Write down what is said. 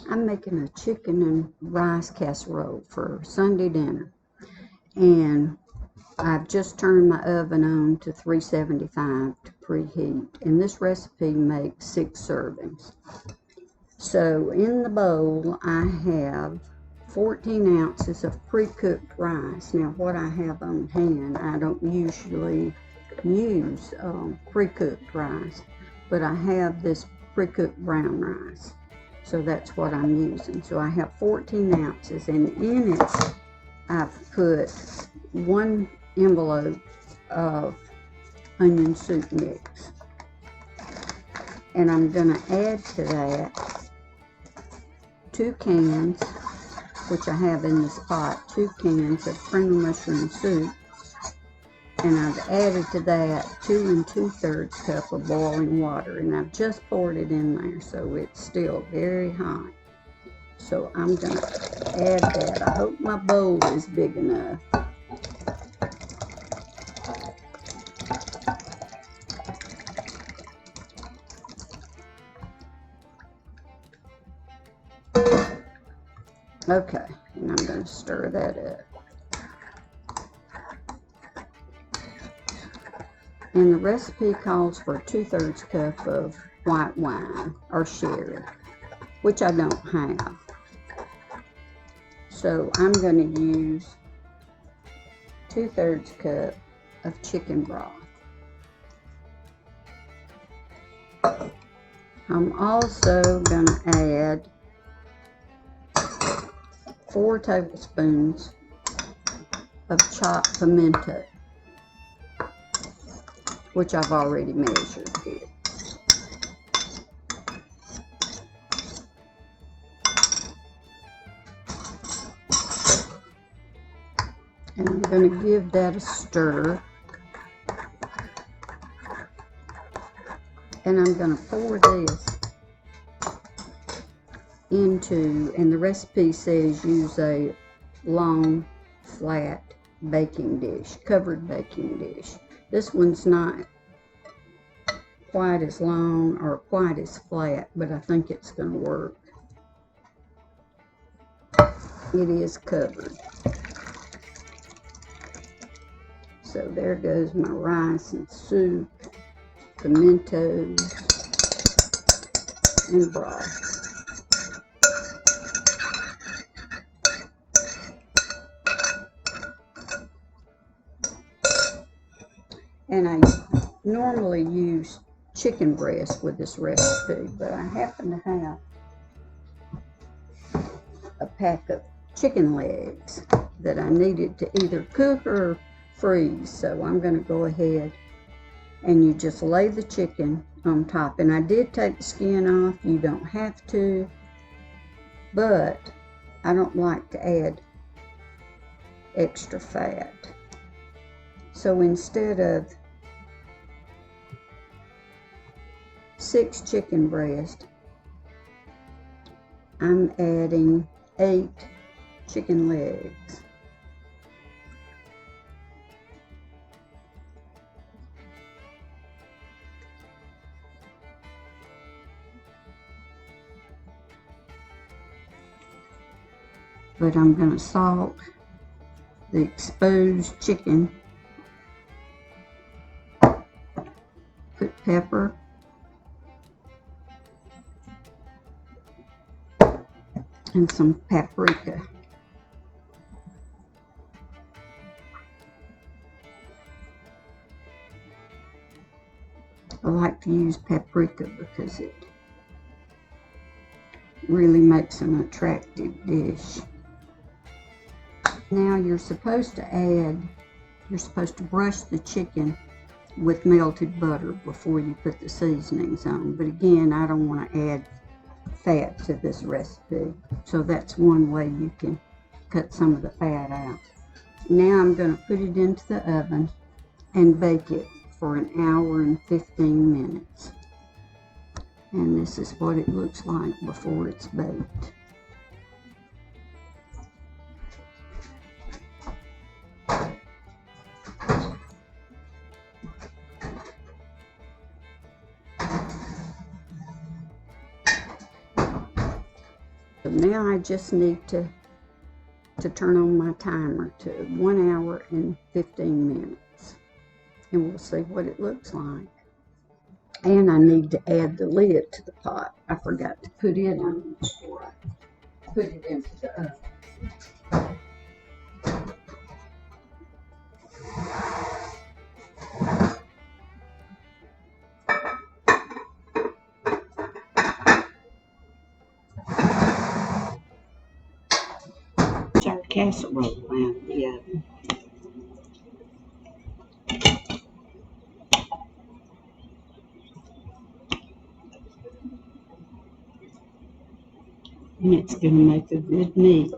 I'm making a chicken and rice casserole for Sunday dinner. And I've just turned my oven on to 375 to preheat. And this recipe makes 6 servings. So in the bowl, I have 14 ounces of pre-cooked rice. Now, what I have on hand, I don't usually use pre-cooked rice, but I have this pre-cooked brown rice. So that's what I'm using. So I have 14 ounces, and in it, I've put 1 envelope of onion soup mix. And I'm going to add to that 2 cans, which I have in this pot, 2 cans of cream of mushroom soup. And I've added to that 2 2/3 cup of boiling water. And I've just poured it in there, so it's still very hot. So I'm going to add that. I hope my bowl is big enough. Okay, and I'm going to stir that up. And the recipe calls for 2/3 cup of white wine or sherry, which I don't have. So I'm going to use 2/3 cup of chicken broth. I'm also going to add 4 tablespoons of chopped pimento, which I've already measured here. And I'm going to give that a stir. And I'm going to pour this into, and the recipe says use a long, flat baking dish, covered baking dish. This one's not quite as long or quite as flat, but I think it's going to work. It is covered. So there goes my rice and soup, pimentos, and broth. And I normally use chicken breast with this recipe, but I happen to have a pack of chicken legs that I needed to either cook or freeze. So I'm going to go ahead and you just lay the chicken on top. And I did take the skin off. You don't have to, but I don't like to add extra fat. So instead of 6 chicken breasts, I'm adding 8 chicken legs. But I'm going to salt the exposed chicken, put pepper, and some paprika. I like to use paprika because it really makes an attractive dish. Now you're supposed to brush the chicken with melted butter before you put the seasonings on. But again, I don't want to add fat to this recipe. So that's one way you can cut some of the fat out. Now I'm going to put it into the oven and bake it for 1 hour and 15 minutes. And this is what it looks like before it's baked. now I just need to turn on my timer to 1 hour and 15 minutes. And we'll see what it looks like. And I need to add the lid to the pot. I forgot to put it on before I put it into the oven. It's our casserole out of the oven. And it's going to make a good meat.